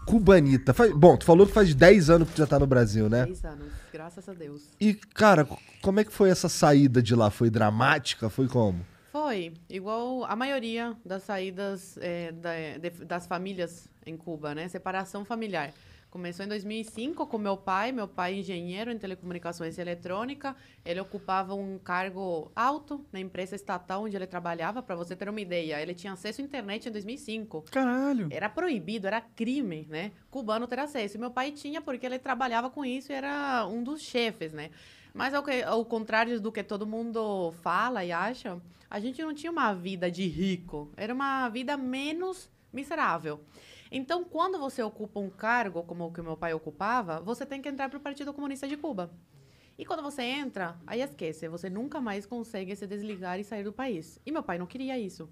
Cubanita. Bom, tu falou que faz 10 anos que tu já tá no Brasil, né? 10 anos, graças a Deus. E, cara, como é que foi essa saída de lá? Foi dramática? Foi como? Foi igual a maioria das saídas das famílias em Cuba, né? Separação familiar. Começou em 2005 com meu pai engenheiro em telecomunicações e eletrônica. Ele ocupava um cargo alto na empresa estatal onde ele trabalhava, para você ter uma ideia. Ele tinha acesso à internet em 2005. Caralho. Era proibido, era crime, né? Cubano ter acesso. E meu pai tinha porque ele trabalhava com isso e era um dos chefes, né? Mas ao contrário do que todo mundo fala e acha, a gente não tinha uma vida de rico. Era uma vida menos miserável. Então, quando você ocupa um cargo como o que meu pai ocupava, você tem que entrar para o Partido Comunista de Cuba. E quando você entra, aí esquece, você nunca mais consegue se desligar e sair do país. E meu pai não queria isso.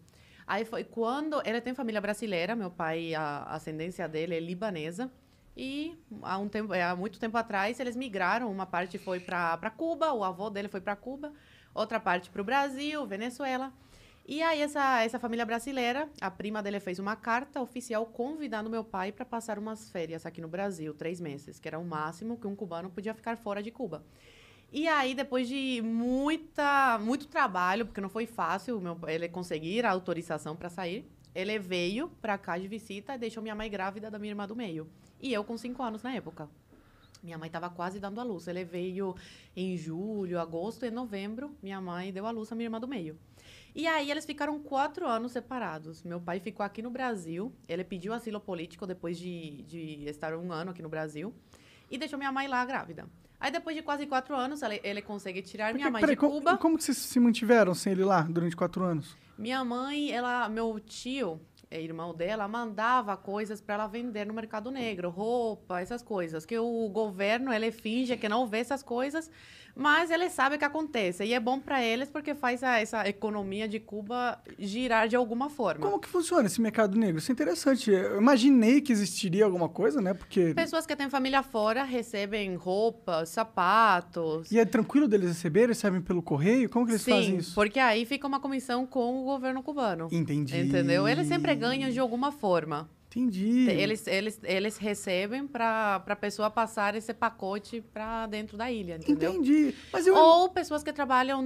Aí foi quando ele tem família brasileira, meu pai, a ascendência dele é libanesa. E há muito tempo atrás eles migraram, uma parte foi para Cuba, o avô dele foi para Cuba, outra parte para o Brasil, Venezuela. E aí essa família brasileira, a prima dele fez uma carta oficial convidando meu pai para passar umas férias aqui no Brasil, 3 meses, que era o máximo que um cubano podia ficar fora de Cuba. E aí, depois de muito trabalho, porque não foi fácil ele conseguir a autorização para sair, ele veio para cá de visita e deixou minha mãe grávida da minha irmã do meio. E eu com 5 anos na época. Minha mãe estava quase dando à luz. Ele veio em julho, agosto e novembro. Minha mãe deu à luz a minha irmã do meio. E aí eles ficaram 4 anos separados. Meu pai ficou aqui no Brasil. Ele pediu asilo político depois de estar 1 ano aqui no Brasil. E deixou minha mãe lá grávida. Aí depois de quase 4 anos, ele consegue tirar minha mãe de Cuba. Como que vocês se mantiveram sem ele lá durante 4 anos? Minha mãe, meu tio, irmão dela, mandava coisas para ela vender no mercado negro, roupa, essas coisas. Que o governo, ele finge que não vê essas coisas, mas ele sabe o que acontece. E é bom para eles porque faz essa economia de Cuba girar de alguma forma. Como que funciona esse mercado negro? Isso é interessante. Eu imaginei que existiria alguma coisa, né? Porque... Pessoas que têm família fora recebem roupas, sapatos. E é tranquilo deles receberem? Recebem pelo correio? Como que eles fazem isso? Sim, porque aí fica uma comissão com o governo cubano. Entendi. Entendeu? Eles sempre ganham de alguma forma. Entendi. Eles recebem para a pessoa passar esse pacote para dentro da ilha, entendeu? Entendi. Mas Ou pessoas que trabalham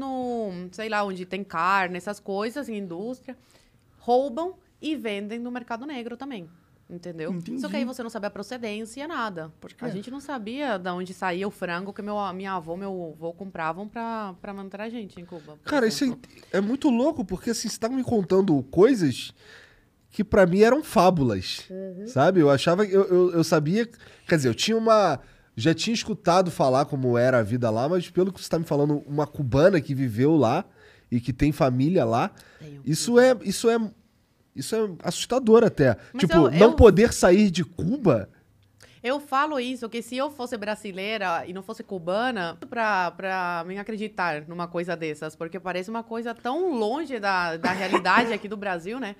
sei lá, onde tem carne, essas coisas, em indústria, roubam e vendem no mercado negro também. Entendeu? Entendi. Só que aí você não sabe a procedência, nada. A gente não sabia de onde saía o frango que minha avó e meu avô compravam para manter a gente em Cuba. Cara, isso é muito louco, porque assim, você tá me contando coisas que pra mim eram fábulas, sabe? Eu achava, eu sabia, quer dizer, já tinha escutado falar como era a vida lá, mas pelo que você tá me falando, uma cubana que viveu lá e que tem família lá, isso é assustador até. Mas tipo, não poder sair de Cuba. Eu falo isso, que se eu fosse brasileira e não fosse cubana, pra mim acreditar numa coisa dessas, porque parece uma coisa tão longe da realidade aqui do Brasil, né?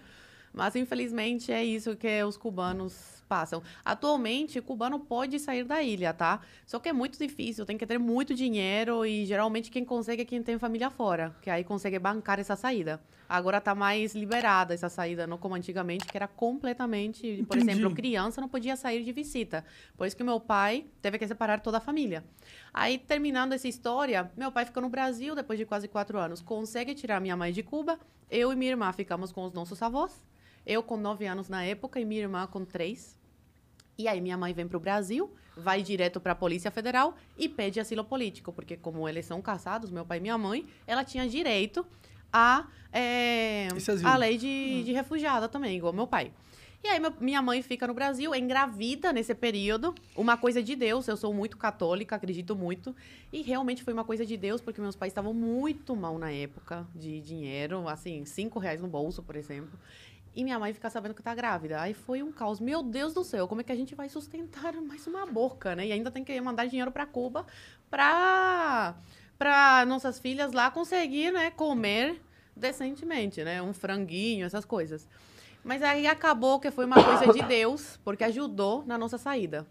Mas, infelizmente, é isso que os cubanos passam. Atualmente, o cubano pode sair da ilha, tá? Só que é muito difícil, tem que ter muito dinheiro e, geralmente, quem consegue é quem tem família fora, que aí consegue bancar essa saída. Agora tá mais liberada essa saída, não como antigamente, que era completamente... Por exemplo, criança não podia sair de visita. Por isso que meu pai teve que separar toda a família. Aí, terminando essa história, meu pai ficou no Brasil depois de quase 4 anos. Consegue tirar minha mãe de Cuba. Eu e minha irmã ficamos com os nossos avós. Eu com 9 anos na época e minha irmã com 3. E aí minha mãe vem para o Brasil, vai direto para a Polícia Federal e pede asilo político, porque como eles são casados, meu pai e minha mãe, ela tinha direito a lei de refugiada também, igual meu pai. E aí minha mãe fica no Brasil, engravida nesse período, uma coisa de Deus, eu sou muito católica, acredito muito, e realmente foi uma coisa de Deus, porque meus pais estavam muito mal na época de dinheiro, assim, R$ 5 no bolso, por exemplo. E minha mãe fica sabendo que tá grávida. Aí foi um caos. Meu Deus do céu, como é que a gente vai sustentar mais uma boca, né? E ainda tem que mandar dinheiro para Cuba para nossas filhas lá conseguir, né, comer decentemente, né? Um franguinho, essas coisas. Mas aí acabou que foi uma coisa de Deus, porque ajudou na nossa saída,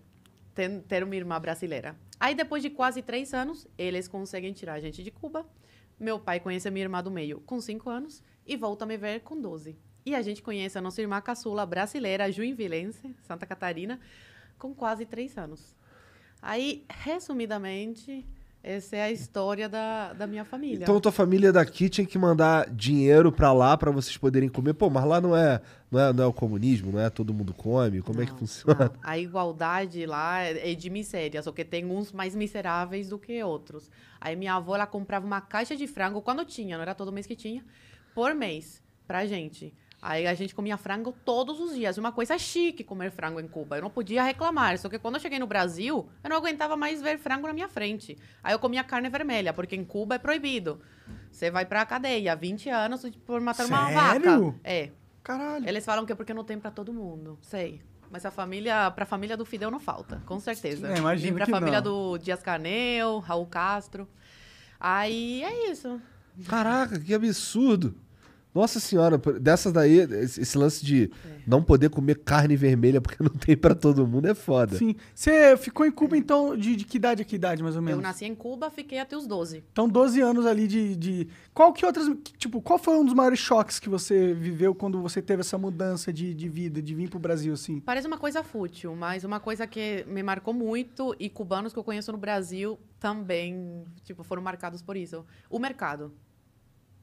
ter uma irmã brasileira. Aí depois de quase 3 anos, eles conseguem tirar a gente de Cuba. Meu pai conhece a minha irmã do meio com 5 anos e volta a me ver com 12. E a gente conhece a nossa irmã caçula brasileira, juinvilense, Santa Catarina, com quase 3 anos. Aí, resumidamente, essa é a história da minha família. Então, tua família daqui tinha que mandar dinheiro pra lá pra vocês poderem comer. Pô, mas lá não é o comunismo, não é todo mundo come? Como é que funciona? Não. A igualdade lá é de miséria, só que tem uns mais miseráveis do que outros. Aí minha avó, ela comprava uma caixa de frango, quando tinha, não era todo mês que tinha, por mês, pra gente. Aí a gente comia frango todos os dias. Uma coisa chique comer frango em Cuba. Eu não podia reclamar. Só que quando eu cheguei no Brasil, eu não aguentava mais ver frango na minha frente. Aí eu comia carne vermelha, porque em Cuba é proibido. Você vai pra cadeia, 20 anos por matar uma vaca. Sério? É. Caralho. Eles falam que é porque não tem pra todo mundo. Sei. Mas pra família do Fidel não falta, com certeza. Imagino E pra que família não. do Dias-Canel, Raul Castro. Aí é isso. Caraca, que absurdo. Nossa senhora, dessas daí, esse lance de não poder comer carne vermelha porque não tem pra todo mundo é foda. Sim. Você ficou em Cuba, então, de que idade a que idade, mais ou menos? Eu nasci em Cuba, fiquei até os 12. Então, 12 anos ali de... Qual foi um dos maiores choques que você viveu quando você teve essa mudança de vida, de vir pro Brasil, assim? Parece uma coisa fútil, mas uma coisa que me marcou muito, e cubanos que eu conheço no Brasil também, foram marcados por isso. O mercado.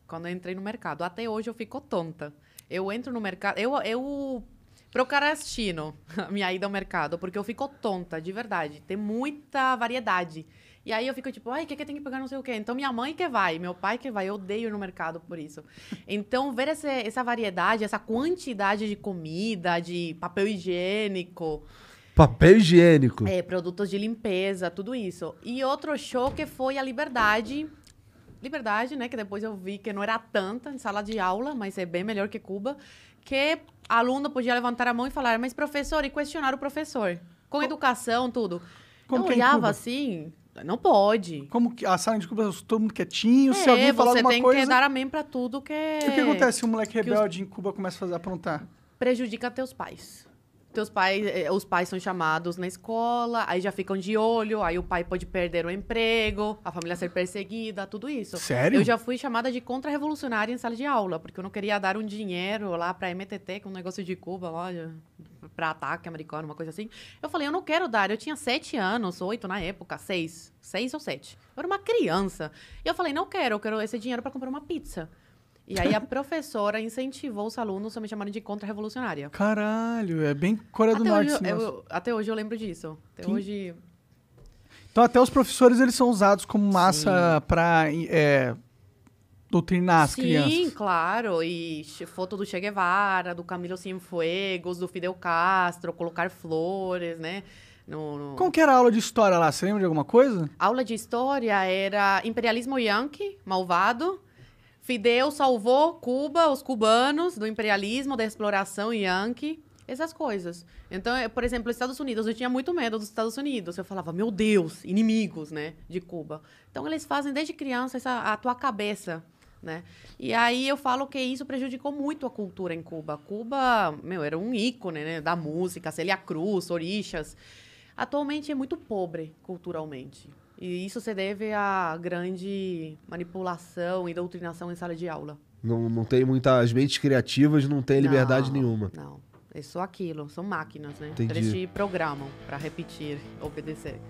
Quando eu entrei no mercado. Até hoje eu fico tonta. Eu entro no mercado... Eu procrastino a minha ida ao mercado, porque eu fico tonta, de verdade. Tem muita variedade. E aí eu fico tipo, ai, o que tem que pegar não sei o quê? Então minha mãe que vai, meu pai que vai. Eu odeio ir no mercado por isso. Então ver essa variedade, essa quantidade de comida, de papel higiênico... Papel higiênico. Produtos de limpeza, tudo isso. E outro choque foi a liberdade... Liberdade, né? Que depois eu vi que não era tanta em sala de aula, mas é bem melhor que Cuba. Que aluno podia levantar a mão e falar, mas professor, e questionar o professor. Com educação, tudo. Como eu que é em olhava Cuba? assim, não pode. Como que a sala de Cuba, todo mundo quietinho, se alguém falar você alguma tem coisa... que dar amém pra tudo que... O que acontece se um moleque rebelde em Cuba começa a aprontar? Prejudica teus pais. Os pais são chamados na escola, aí já ficam de olho, aí o pai pode perder o emprego, a família ser perseguida, tudo isso. Sério? Eu já fui chamada de contra-revolucionária em sala de aula, porque eu não queria dar um dinheiro lá pra MTT, que é um negócio de Cuba, lá, pra ataque americano, uma coisa assim. Eu falei, eu não quero dar. Eu tinha 7 anos, 8 na época, 6 ou 7. Eu era uma criança. E eu falei, não quero, eu quero esse dinheiro pra comprar uma pizza. E aí a professora incentivou os alunos a me chamarem de contra-revolucionária. Caralho, é bem Coreia do Norte. Até hoje eu lembro disso. Até hoje... Então até os professores eles são usados como massa pra doutrinar as crianças. Sim, claro. E foto do Che Guevara, do Camilo Cienfuegos, do Fidel Castro, colocar flores, né? Como que era a aula de história lá? Você lembra de alguma coisa? Aula de história era imperialismo yankee, malvado. Fidel salvou Cuba, os cubanos, do imperialismo, da exploração yankee, essas coisas. Então, por exemplo, os Estados Unidos, eu tinha muito medo dos Estados Unidos. Eu falava, meu Deus, inimigos, né, de Cuba. Então, eles fazem desde criança a tua cabeça, né? E aí eu falo que isso prejudicou muito a cultura em Cuba. Cuba, era um ícone, né, da música, Célia Cruz, Orixás. Atualmente é muito pobre culturalmente. E isso se deve à grande manipulação e doutrinação em sala de aula. Não tem as mentes criativas não tem liberdade nenhuma. Não, é só aquilo, são máquinas, né? Entendi. Eles te programam para repetir, obedecer.